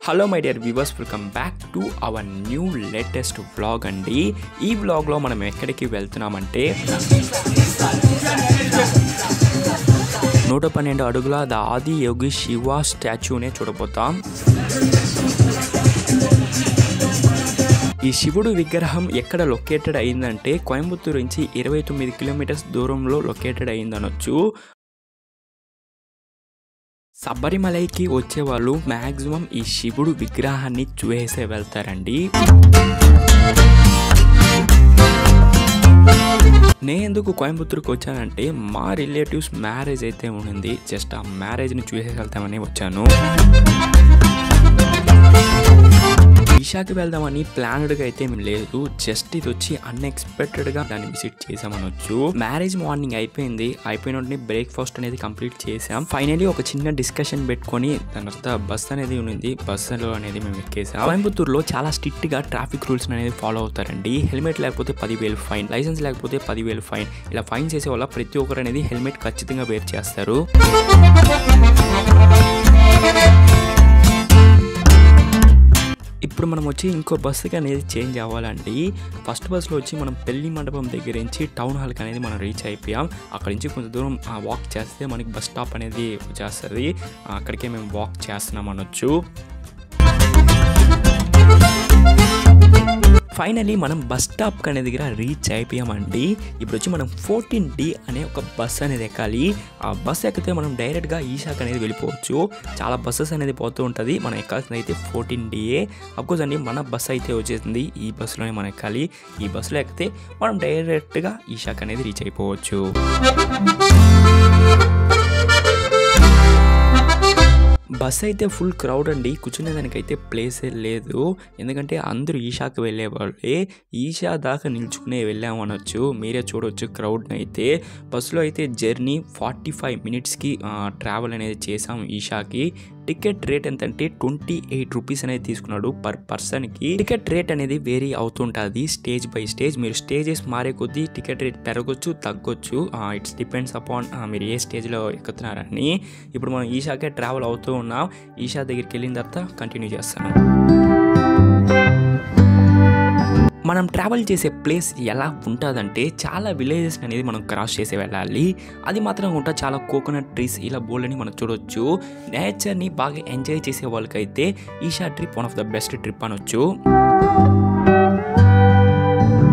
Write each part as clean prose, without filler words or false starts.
Hello my dear viewers, welcome back to our new latest vlog అండి. ఈ వ్లాగ్లో మనం ఎక్కడికి వెళ్తున్నామంటే 112 అడుగుల ద ఆది యోగి శివ స్టాచ్యూనే చూడబోతాం. ఈ శివుడు విగ్రహం ఎక్కడ లొకేటెడ్ అయిందంటే కోయంబత్తూరు నుంచి 29 కిలోమీటర్స్ దూరంలో లొకేటెడ్ అయిందనొచ్చు. శబరిమలైకి వచ్చేవాళ్ళు మ్యాక్సిమం ఈ శివుడు విగ్రహాన్ని చూసే వెళ్తారండి. నేను ఎందుకు కోయంబత్తూరుకి వచ్చానంటే మా రిలేటివ్స్ మ్యారేజ్ అయితే ఉంది. జస్ట్ ఆ మ్యారేజ్ని చూసేసి వెళ్తామని వచ్చాను. ఈషాకి వెళ్దామని ప్లాన్డ్గా అయితే ఏమి లేదు. జస్ట్ ఇది వచ్చి అన్ఎక్స్పెక్టెడ్గా దాన్ని విజిట్ చేసామనొచ్చు. మ్యారేజ్ మార్నింగ్ అయిపోయింది. అయిపోయిన వెంటనే బ్రేక్ఫాస్ట్ అనేది కంప్లీట్ చేసాం. ఫైనలీ ఒక చిన్న డిస్కషన్ పెట్టుకొని దాని తర్వాత బస్ అనేది ఉంది. బస్సులో అనేది మేము ఎక్కేసాం. కోయంబత్తూరులో చాలా స్ట్రిక్ట్ గా ట్రాఫిక్ రూల్స్ అనేది ఫాలో అవుతారండి. హెల్మెట్ లేకపోతే 10,000 ఫైన్, లైసెన్స్ లేకపోతే 10,000 ఫైన్. ఇలా ఫైన్ చేసే వల్ల ప్రతి ఒక్కరు అనేది హెల్మెట్ ఖచ్చితంగా వేర్ చేస్తారు. ఇప్పుడు మనం వచ్చి ఇంకో బస్సుకి అనేది చేంజ్ అవ్వాలండి. ఫస్ట్ బస్సులో వచ్చి మనం పెళ్లి మండపం దగ్గర నుంచి టౌన్ హాల్కి అనేది మనం రీచ్ అయిపోయాం. అక్కడి నుంచి కొంచెం దూరం వాక్ చేస్తే మనకి బస్ స్టాప్ అనేది వచ్చేస్తుంది. అక్కడికే మేము వాక్ చేస్తున్నాం అనొచ్చు. ఫైనలీ మనం బస్ స్టాప్ అనే దగ్గర రీచ్ అయిపోయామండి. ఇప్పుడు వచ్చి మనం 14D అనే ఒక బస్ అనేది ఎక్కాలి. ఆ బస్ ఎక్కితే మనం డైరెక్ట్గా ఈషాకి అనేది వెళ్ళిపోవచ్చు. చాలా బస్సెస్ అనేది పోతూ ఉంటుంది. మనం ఎక్కాల్సింది అయితే 14D. అఫ్కోర్స్ అండి మన బస్ అయితే వచ్చేసింది. ఈ బస్సులోనే మనం ఎక్కాలి. ఈ బస్సులో ఎక్కితే మనం డైరెక్ట్గా ఈషాకి అనేది రీచ్ అయిపోవచ్చు. బస్ అయితే ఫుల్ క్రౌడ్ అండి. కూర్చునేదానికైతే ప్లేసే లేదు. ఎందుకంటే అందరూ ఈషాకి వెళ్ళే వాళ్ళే. ఈషా దాకా నిల్చుకునే వెళ్ళామనొచ్చు. మీరే చూడవచ్చు క్రౌడ్ని అయితే. బస్సులో అయితే జర్నీ 45 మినిట్స్కి ట్రావెల్ అనేది చేసాం ఈషాకి. టికెట్ రేట్ ఎంతంటే 28 రూపీస్ అనేది తీసుకున్నాడు పర్ పర్సన్కి. టికెట్ రేట్ అనేది వేరీ అవుతుంటుంది స్టేజ్ బై స్టేజ్. మీరు స్టేజెస్ మారే కొద్దీ టికెట్ రేట్ పెరగొచ్చు, తగ్గొచ్చు. ఇట్స్ డిపెండ్స్ అపాన్ మీరు ఏ స్టేజ్లో ఎక్కుతున్నారని. ఇప్పుడు మనం ఈషాకే ట్రావెల్ అవుతూ ఉన్నాం. ఈషా దగ్గరికి వెళ్ళిన తర్వాత కంటిన్యూ చేస్తాను. మనం ట్రావెల్ చేసే ప్లేస్ ఎలా ఉంటుందంటే చాలా విలేజెస్ అనేది మనం క్రాస్ చేసి వెళ్ళాలి. అది మాత్రం ఉంటా చాలా కోకోనట్ ట్రీస్ ఇలా బోల్డ్ని మనం చూడొచ్చు. నేచర్ని బాగా ఎంజాయ్ చేసే వాళ్ళకైతే Isha trip one of the best trip అనొచ్చు.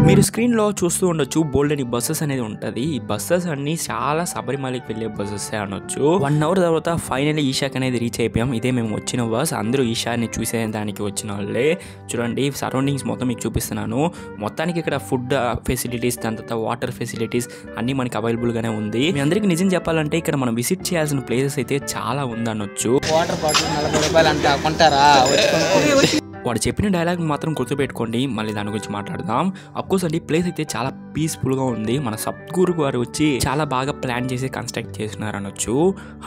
మీరు స్క్రీన్లో చూస్తూ ఉండొచ్చు బోల్డ్ అని బస్సెస్ అనేది ఉంటుంది. ఈ బస్సెస్ అన్ని చాలా శబరిమలకి వెళ్ళే బస్సెస్ అనొచ్చు. 1 అవర్ తర్వాత ఫైనల్లీ ఈషాకి అనేది రీచ్ అయిపోయాం. ఇదే మేము వచ్చిన బస్. అందరూ ఈషాని చూసే దానికి వచ్చిన వాళ్ళే. చూడండి సరౌండింగ్స్ మొత్తం మీకు చూపిస్తున్నాను. మొత్తానికి ఇక్కడ ఫుడ్ ఫెసిలిటీస్, దాని తర్వాత వాటర్ ఫెసిలిటీస్ అన్నీ మనకి అవైలబుల్గానే ఉంది. మీ అందరికీ నిజం చెప్పాలంటే ఇక్కడ మనం విజిట్ చేయాల్సిన ప్లేసెస్ అయితే చాలా ఉందనొచ్చు. వాటర్ బాటిల్ 40 రూపాయలు అంటే కొంటారా? వాడు చెప్పిన డైలాగ్ మాత్రం గుర్తుపెట్టుకోండి. మళ్ళీ దాని గురించి మాట్లాడదాం. అఫ్కోర్స్ అండి ప్లేస్ అయితే చాలా పీస్ఫుల్గా ఉంది. మన సద్గురు గారు వచ్చి చాలా బాగా ప్లాన్ చేసి కన్స్ట్రక్ట్ చేసినారు అనొచ్చు.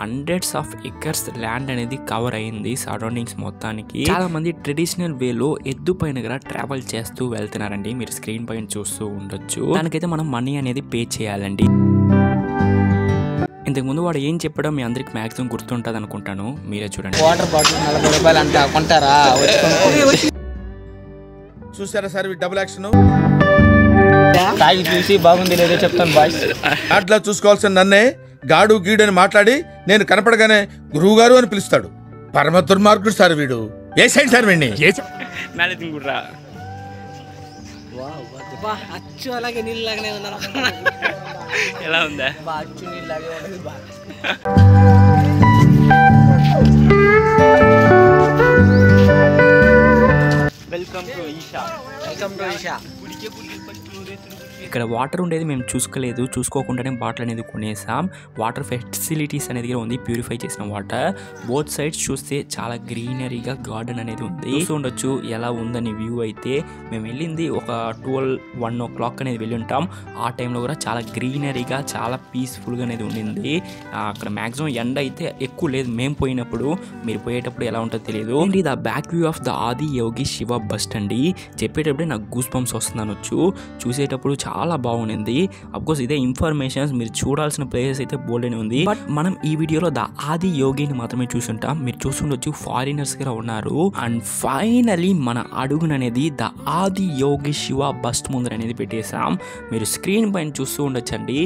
హండ్రెడ్స్ ఆఫ్ ఎకర్స్ ల్యాండ్ అనేది కవర్ అయింది సరౌండింగ్స్ మొత్తానికి. చాలా మంది ట్రెడిషనల్ వేలో ఎద్దు పైన కూడా ట్రావెల్ చేస్తూ వెళ్తున్నారండి. మీరు స్క్రీన్ పైన చూస్తూ ఉండొచ్చు. దానికైతే మనం మనీ అనేది పే చేయాలండి. ఇంతకుముందు వాడు ఏం చెప్పాడో మీ అందరికి మ్యాక్సిమం గుర్తుంటుంది అనుకుంటాను. మీరే చూడండి. వాటర్ బాటిల్ 40 రూపాయలు అంటే కొంటారా? చూసారా సార్ డబుల్ యాక్షన్. తాగి చూసి బాగుంది లేదో చెప్తాను బాయ్. అట్లా చూసుకోవాల్సిన నన్నే గాడు గీడు అని మాట్లాడి నేను కనపడగానే గురువు గారు అని పిలుస్తాడు. పరమ దుర్మార్గుడు సార్ వీడు. ఏ సైడ్ సార్ వీడిని అచ్చు అలాగే నీళ్ళలాగానే ఉన్నారు. ఎలా ఉందా? అచ్చు నీళ్ళలాగే ఉన్నది. Welcome to Isha. Welcome to Isha. ఇక్కడ వాటర్ ఉండేది మేము చూసుకోకుండానే బాటిల్ అనేది కొనేసాం. వాటర్ ఫెసిలిటీస్ అనేది ఉంది, ప్యూరిఫై చేసిన వాటర్. బోత్ సైడ్స్ చూస్తే చాలా గ్రీనరీగా గార్డెన్ అనేది ఉంది. చూస్తూ ఉండొచ్చు ఎలా ఉందని వ్యూ అయితే. మేము వెళ్ళింది ఒక 12-1 o'clock అనేది వెళ్ళి ఉంటాం. ఆ టైంలో కూడా చాలా గ్రీనరీగా చాలా పీస్ఫుల్గా అనేది ఉండింది. అక్కడ మ్యాక్సిమం ఎండ అయితే ఎక్కువ లేదు మేము పోయినప్పుడు. మీరు పోయేటప్పుడు ఎలా ఉంటుందో తెలియదు. ఏంటి the back view of the ఆది యోగి శివ బస్ అండి. చెప్పేటప్పుడే నాకు గూస్ బంప్స్ వస్తుంది అనొచ్చు. చూసేటప్పుడు చాలా బాగుంది. అఫ్కోర్స్ ఇదే ఇన్ఫర్మేషన్స్ మీరు చూడాల్సిన ప్లేసెస్ అయితే బోల్డెనే ఉంది. బట్ మనం ఈ వీడియోలో ద ఆది యోగిని మాత్రమే చూసుంటాం. మీరు చూస్తుండొచ్చు ఫారినర్స్ కూడా ఉన్నారు. అండ్ ఫైనలీ మన అడుగున అనేది ద ఆది యోగి శివ బస్ట్ ముందర అనేది పెట్టేశాం. మీరు స్క్రీన్ పైన చూస్తూ ఉండొచ్చండి.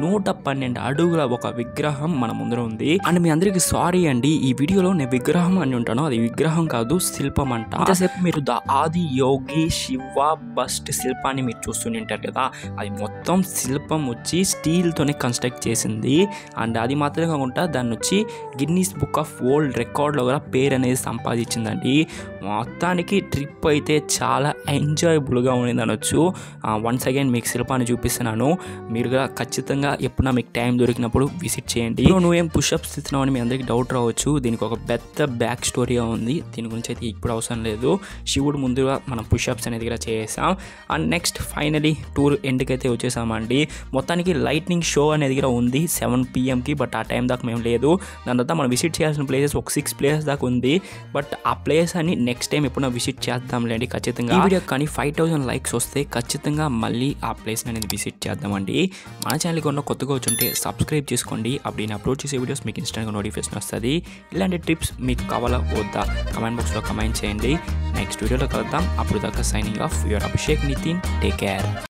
112 అడుగుల ఒక విగ్రహం మన ముందర ఉంది. అండ్ మీ అందరికి సారీ అండి, ఈ వీడియోలో నేను విగ్రహం అని ఉంటాను, అది విగ్రహం కాదు శిల్పం అంట. ఇంతసేపు మీరు ద ఆది యోగి శివ బస్ట్ శిల్పాన్ని మీరు చూస్తుంటారు కదా, అది మొత్తం శిల్పం వచ్చి స్టీల్ తోనే కన్స్ట్రక్ట్ చేసింది. అండ్ అది మాత్రమే కాకుండా దాన్ని వచ్చి గిన్నీస్ బుక్ ఆఫ్ వరల్డ్ రికార్డ్లో కూడా పేరు అనేది సంపాదించిందండి. మొత్తానికి ట్రిప్ అయితే చాలా ఎంజాయబుల్గా ఉండేది అనొచ్చు. వన్స్ అగైన్ మీకు శిల్పాన్ని చూపిస్తున్నాను, మీరు కూడా ఖచ్చితంగా ఎప్పుడన్నా మీకు టైం దొరికినప్పుడు విజిట్ చేయండి. నువ్వేం పుషప్స్ ఇస్తున్నావు అని మీ అందరికి డౌట్ రావచ్చు. దీనికి ఒక పెద్ద బ్యాక్ స్టోరీగా ఉంది, దీని గురించి అయితే ఇప్పుడు అవసరం లేదు. శివుడు ముందుగా మనం పుషప్స్ అనేది కూడా చేసాం. అండ్ నెక్స్ట్ ఫైనలీ టూర్ ఎండ్కి అయితే వచ్చేసామండి. మొత్తానికి లైట్నింగ్ షో అనేది కూడా ఉంది 7 PM బట్ ఆ టైం దాకా మేము లేదు. దాని తర్వాత మనం విజిట్ చేయాల్సిన ప్లేసెస్ ఒక 6 ప్లేసెస్ దాకా ఉంది. బట్ ఆ ప్లేస్ అని నెక్స్ట్ టైం ఎప్పుడైనా విజిట్ చేద్దాంలేండి ఖచ్చితంగా. ఈ వీడియో కానీ 5000 లైక్స్ వస్తే ఖచ్చితంగా మళ్ళీ ఆ ప్లేస్ అనేది విజిట్ చేద్దామండి. మన ఛానల్కి ఉన్న కొత్తగా వచ్చుంటే సబ్స్క్రైబ్ చేసుకోండి. అప్పుడు నేను అప్లోడ్ చేసే వీడియోస్ మీకు ఇన్స్టాంట్గా నోటిఫికేషన్ వస్తుంది. ఇలాంటి టిప్స్ మీకు కావాలా వద్దా కమెంట్ బాక్స్లో కమెంట్ చేయండి. నెక్స్ట్ వీడియోలో కలుద్దాం. అప్పుడు దాకా signing off your Abhishek Nitin. Take care.